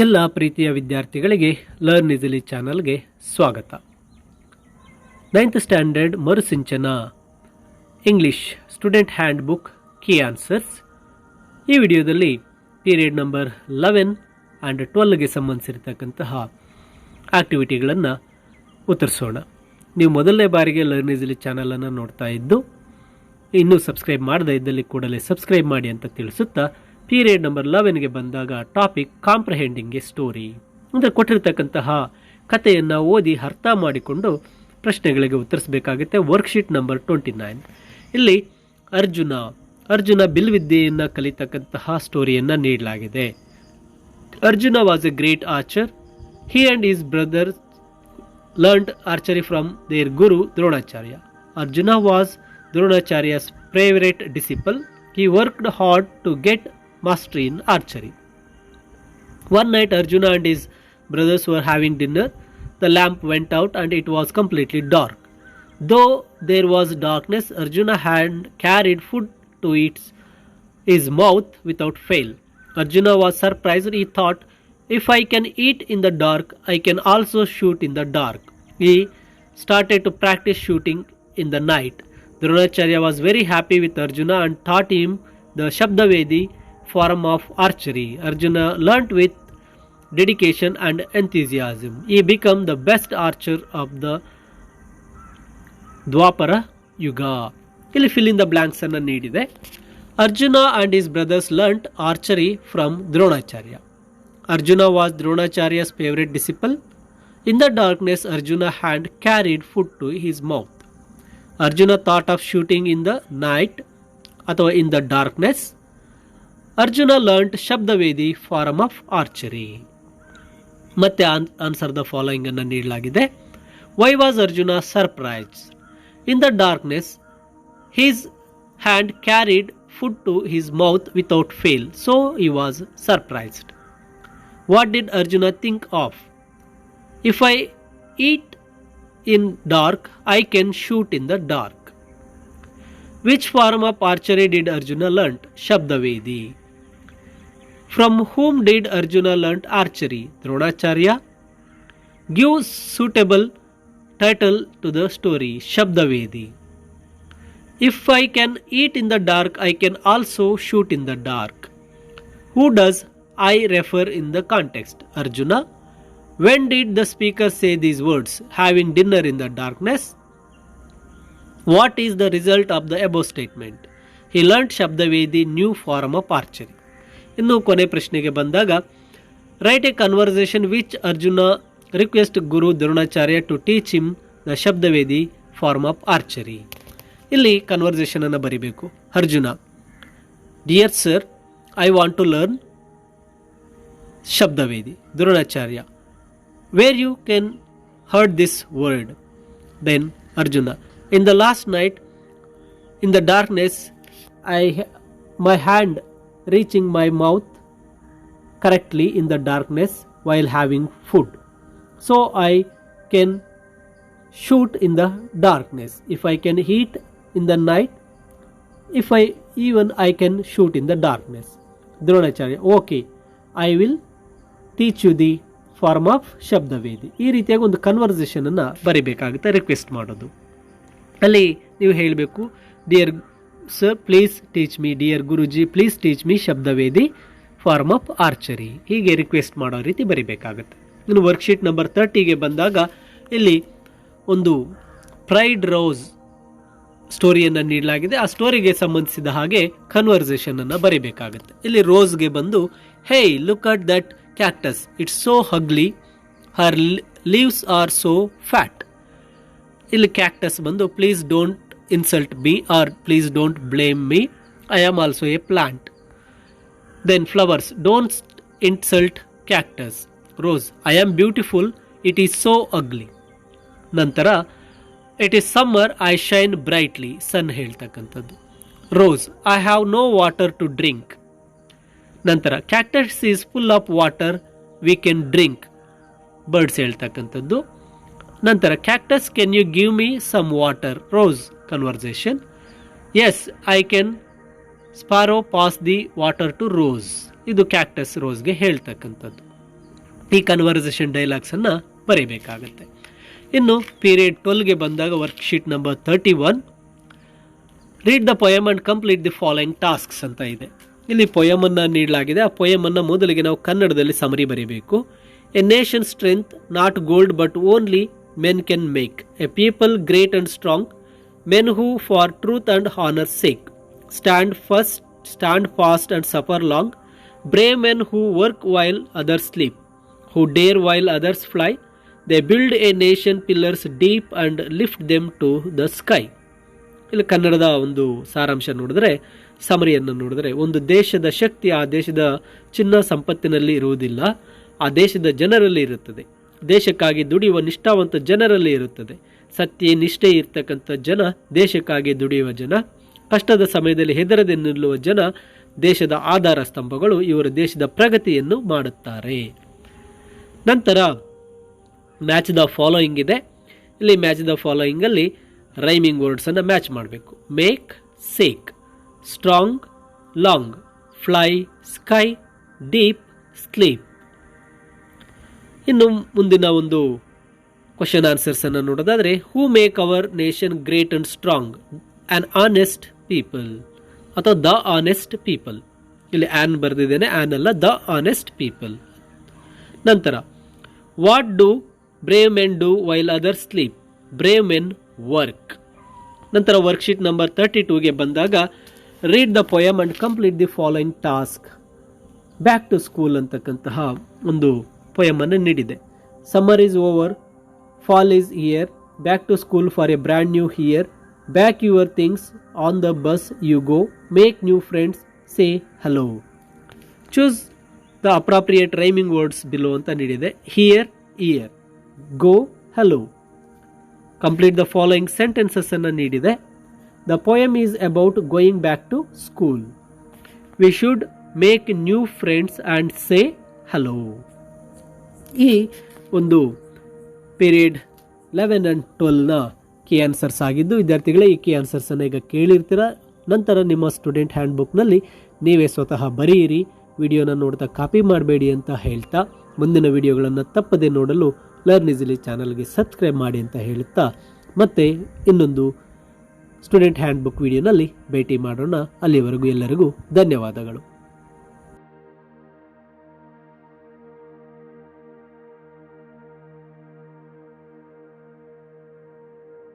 ಎಲ್ಲ ಪ್ರೀತಿಯ ವಿದ್ಯಾರ್ಥಿಗಳಿಗೆ ಲರ್ನ್ ಈಸಿಲಿ ಚಾನಲ್ಗೆ ಸ್ವಾಗತ. 9th ಸ್ಟ್ಯಾಂಡರ್ಡ್ ಮರುಸಿಂಚನ English student handbook key answers. ಈ ವಿಡಿಯೋದಲ್ಲಿ ಪೀರಿಯಡ್ ನಂಬರ್ 11 ಆ್ಯಂಡ್ 12ಗೆ ಸಂಬಂಧಿಸಿರ್ತಕ್ಕಂತಹ ಆಕ್ಟಿವಿಟಿಗಳನ್ನು ಉತ್ತರಿಸೋಣ. ನೀವು ಮೊದಲನೇ ಬಾರಿಗೆ ಲರ್ನ್ ಈಸಿಲಿ ಚಾನಲನ್ನು ನೋಡ್ತಾ ಇದ್ದು ಇನ್ನೂ ಸಬ್ಸ್ಕ್ರೈಬ್ ಮಾಡದೇ ಇದ್ದಲ್ಲಿ ಕೂಡಲೇ ಸಬ್ಸ್ಕ್ರೈಬ್ ಮಾಡಿ ಅಂತ ತಿಳಿಸುತ್ತಾ ಪೀರಿಯಡ್ ನಂಬರ್ 11ಗೆ ಬಂದಾಗ ಟಾಪಿಕ್ ಕಾಂಪ್ರಹೆಂಡಿಂಗ್ ಎ ಸ್ಟೋರಿ ಅಂದರೆ ಕೊಟ್ಟಿರ್ತಕ್ಕಂತಹ ಕಥೆಯನ್ನು ಓದಿ ಅರ್ಥ ಮಾಡಿಕೊಂಡು ಪ್ರಶ್ನೆಗಳಿಗೆ ಉತ್ತರಿಸಬೇಕಾಗುತ್ತೆ. ವರ್ಕ್ಶೀಟ್ ನಂಬರ್ 29 ಇಲ್ಲಿ ಅರ್ಜುನ ಬಿಲ್ವಿದ್ಯೆಯನ್ನು ಕಲಿತಕ್ಕಂತಹ ಸ್ಟೋರಿಯನ್ನು ನೀಡಲಾಗಿದೆ. Arjuna was a great archer. He and his brother learned archery from their guru Dronacharya. Arjuna was Dronacharya's favorite disciple. He worked hard to get mastery in archery. One night Arjuna and his brothers were having dinner. The lamp went out and it was completely dark. Though there was darkness, Arjuna had carried food to his mouth without fail. Arjuna was surprised. He thought, if I can eat in the dark, I can also shoot in the dark. He started to practice shooting in the night. Dronacharya was very happy with Arjuna and taught him the Shabdavedi form of archery. Arjuna learnt with dedication and enthusiasm. He became the best archer of the Dwapara Yuga. ಇಲ್ಲಿ fill in the blanks ಅನ್ನು ನೀಡಿದೆ. Arjuna and his brothers learnt archery from Dronacharya. Arjuna was Dronacharya's favorite disciple. In the darkness, Arjuna had carried food to his mouth. Arjuna thought of shooting in the night ಅಥವಾ in the darkness. Arjuna learnt Shabdavedi form of archery. ಮತ್ತೆ answer the following ಅನ್ನು ನೀಡಲಾಗಿದೆ. Why was Arjuna surprised? In the darkness, his hand carried food to his mouth without fail, so he was surprised. What did Arjuna think of? If I eat in dark, I can shoot in the dark. Which form of archery did Arjuna learn? Shabdavedi. From whom did Arjuna learn archery? Dronacharya. Give suitable title to the story. Shabdavedi. If I can eat in the dark, I can also shoot in the dark. Who does I refer in the context? Arjuna. When did the speaker say these words? Having dinner in the darkness. What is the result of the above statement? He learnt Shabdavedi, new form of archery. ಇನ್ನು ಕೊನೆ ಪ್ರಶ್ನೆಗೆ ಬಂದಾಗ write a conversation which Arjuna request guru Dronacharya to teach him the shabdavedi form of archery. ಇಲ್ಲಿ conversation ಅನ್ನು ಬರಿಬೇಕು. Arjuna, dear sir, I want to learn shabdavedi. Dronacharya, where you can heard this word. Then Arjuna, in the last night in the darkness, my hand reaching my mouth correctly in the darkness while having food, so I can shoot in the darkness. If I can eat in the night, I can shoot in the darkness. Dronacharya, okay, I will teach you the form of shabdavedi. ಈ ರೀತಿಯಾಗಿ ಒಂದು conversation ಅನ್ನು ಬರಿಬೇಕಾಗುತ್ತೆ, request ಮಾಡೋದು. ಅಲ್ಲಿ ನೀವು ಹೇಳಬೇಕು, dear sir please teach me, dear guruji please teach me shabdavedi form of archery. ಹೀಗೆ request ಮಾಡೋ ರೀತಿ ಬರಿಬೇಕಾಗುತ್ತೆ. ಇನ್ನು ವರ್ಕ್ಶೀಟ್ ನಂಬರ್ 30ಗೆ ಬಂದಾಗ ಇಲ್ಲಿ ಒಂದು ಪ್ರೈಡ್ ರೋಸ್ ಸ್ಟೋರಿಯನ್ನು ನೀಡಲಾಗಿದೆ. ಆ ಸ್ಟೋರಿಗೆ ಸಂಬಂಧಿಸಿದ ಹಾಗೆ ಕನ್ವರ್ಸೇಷನ್ ಅನ್ನು ಬರಿಬೇಕಾಗುತ್ತೆ. ಇಲ್ಲಿ ರೋಸ್ಗೆ ಬಂದು, hey look at that cactus, it's so ugly, her leaves are so fat. ಇಲ್ಲಿ ಕ್ಯಾಕ್ಟಸ್ ಬಂದು, please don't insult me or please don't blame me, I am also a plant. Then flowers, don't insult cactus. Rose, I am beautiful, it is so ugly. ನಂತರ it is summer, I shine brightly, sun ಹೇಳ್ತಕ್ಕಂಥದ್ದು. Rose, I have no water to drink. ನಂತರ cactus is full of water, we can drink, birds ಹೇಳ್ತಕ್ಕಂಥದ್ದು. ನಂತರ cactus, can you give me some water. Rose conversation, S I can spare pass the water to rose. ಇದು cactus ರೋಸ್ಗೆ ಹೇಳ್ತಕ್ಕಂಥದ್ದು. ಈ conversation ಡೈಲಾಗ್ಸನ್ನು ಬರೀಬೇಕಾಗತ್ತೆ. ಇನ್ನು ಪೀರಿಯಡ್ 12ಗೆ ಬಂದಾಗ worksheet number 31 read the poem and complete the following tasks ಅಂತ ಇದೆ. ಇಲ್ಲಿ ಪೊಯಮನ್ನು ನೀಡಲಾಗಿದೆ. ಆ ಪೊಯಮನ್ನು ಮೊದಲಿಗೆ ನಾವು ಕನ್ನಡದಲ್ಲಿ ಸಮರಿ ಬರೀಬೇಕು. A nation strength not gold but only men can make A people great and strong men who for truth and honour sake stand fast and suffer long brave men who work while others sleep who dare while others fly they build a nation pillars deep and lift them to the sky. ಇಲ್ಲಿ ಕನ್ನಡದ ಒಂದು ಸಾರಾಂಶ ನೋಡಿದ್ರೆ, ಸಮರಿಯನ್ನು ನೋಡಿದ್ರೆ, ಒಂದು ದೇಶದ ಶಕ್ತಿ ಆ ದೇಶದ ಚಿನ್ನ ಸಂಪತ್ತಿನಲ್ಲಿ ಇರುವುದಿಲ್ಲ, ಆ ದೇಶದ ಜನರಲ್ಲಿ ಇರುತ್ತದೆ. ದೇಶಕ್ಕಾಗಿ ದುಡಿಯುವ ನಿಷ್ಠಾವಂತ ಜನರಲ್ಲಿ ಇರುತ್ತದೆ. ಸತ್ಯ ನಿಷ್ಠೆ ಇರ್ತಕ್ಕಂಥ ಜನ ದೇಶಕ್ಕಾಗಿ ದುಡಿಯುವ ಜನ, ಕಷ್ಟದ ಸಮಯದಲ್ಲಿ ಹೆದರದೆ ನಿಲ್ಲುವ ಜನ ದೇಶದ ಆಧಾರ ಸ್ತಂಭಗಳು. ಇವರು ದೇಶದ ಪ್ರಗತಿಯನ್ನು ಮಾಡುತ್ತಾರೆ. ನಂತರ ಮ್ಯಾಚ್ ದ ಫಾಲೋಯಿಂಗ್ ಇದೆ. ಇಲ್ಲಿ ಮ್ಯಾಚ್ ದ ಫಾಲೋಯಿಂಗಲ್ಲಿ ರೈಮಿಂಗ್ ವರ್ಡ್ಸನ್ನು ಮ್ಯಾಚ್ ಮಾಡಬೇಕು. Make, sake, strong, long, fly, sky, deep, sleep. ಇನ್ನು ಮುಂದಿನ ಒಂದು ಕ್ವಶನ್ ಆನ್ಸರ್ಸನ್ನು ನೋಡೋದಾದರೆ, ಹೂ make our nation great and strong? On honest people ಅಥವಾ ದ ಆನೆಸ್ಟ್ ಪೀಪಲ್. ಇಲ್ಲಿ ಆನ್ ಬರೆದಿದ್ದೇನೆ, ಆನ್ ಅಲ್ಲ, ದ ಆನೆಸ್ಟ್ ಪೀಪಲ್. ನಂತರ what do brave men do while others sleep? Brave men work. ನಂತರ ವರ್ಕ್ಶೀಟ್ ನಂಬರ್ 32ಗೆ ಬಂದಾಗ read the poem and complete the following task. Back to school ಅಂತಕ್ಕಂತಹ ಒಂದು ಪೊಯಮನ್ನು ನೀಡಿದೆ. Summer is over, fall is here, back to school for a brand new year, back your things on the bus you go, make new friends, say hello. Choose the appropriate rhyming words below ಅಂತ ನೀಡಿದೆ. Here, year, go, hello. Complete the following sentences ಅನ್ನು ನೀಡಿದೆ. The poem is about going back to school. We should make new friends and say hello. ಈ ಒಂದು period 11 and 12ನ key answers ಆಗಿದ್ದು, ವಿದ್ಯಾರ್ಥಿಗಳೇ ಈ key ಆನ್ಸರ್ಸನ್ನು ಈಗ ಕೇಳಿರ್ತೀರ. ನಂತರ ನಿಮ್ಮ ಸ್ಟೂಡೆಂಟ್ ಹ್ಯಾಂಡ್ ಬುಕ್ನಲ್ಲಿ ನೀವೇ ಸ್ವತಃ ಬರೆಯಿರಿ. ವಿಡಿಯೋನ ನೋಡ್ತಾ ಕಾಪಿ ಮಾಡಬೇಡಿ ಅಂತ ಹೇಳ್ತಾ, ಮುಂದಿನ ವಿಡಿಯೋಗಳನ್ನು ತಪ್ಪದೆ ನೋಡಲು ಲರ್ನ್ ಈಸಿಲಿ ಚಾನಲ್ಗೆ ಸಬ್ಸ್ಕ್ರೈಬ್ ಮಾಡಿ ಅಂತ ಹೇಳುತ್ತಾ, ಮತ್ತೆ ಇನ್ನೊಂದು ಸ್ಟೂಡೆಂಟ್ ಹ್ಯಾಂಡ್ ಬುಕ್ ವಿಡಿಯೋನಲ್ಲಿ ಭೇಟಿ ಮಾಡೋಣ. ಅಲ್ಲಿವರೆಗೂ ಎಲ್ಲರಿಗೂ ಧನ್ಯವಾದಗಳು.